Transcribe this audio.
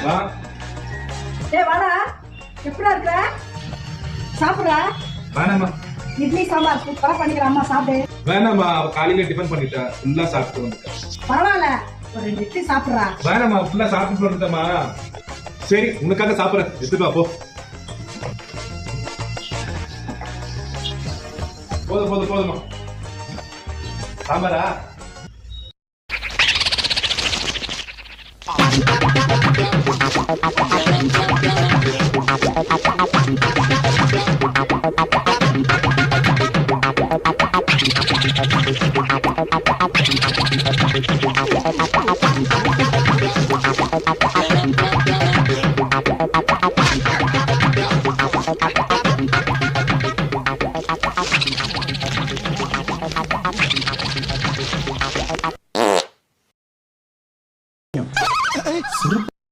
வா. ஏய் வாடா, எப்படா இருக்க? சாப்பிடுறா? வேணாமா. இட்லி சாம்பார் சூப்பரா பண்ணிக்கிறேன், அம்மா சாப்பிடு. வேணாமா, காலையில டிஃபன் பண்ணிட்டேன், ஃபுல்லா சாப்பிட்டு வந்துட்டேன். பரவாயில்ல, ஒரு 2 இட்லி சாப்பிடுறா. வேணாமா, ஃபுல்லா சாப்பிட்டு வந்துட்டேமா. சரி, உனக்காக சாப்பிடுறேன், எடுத்துட்டு வா போ. போதுமா. சாம்பாரா?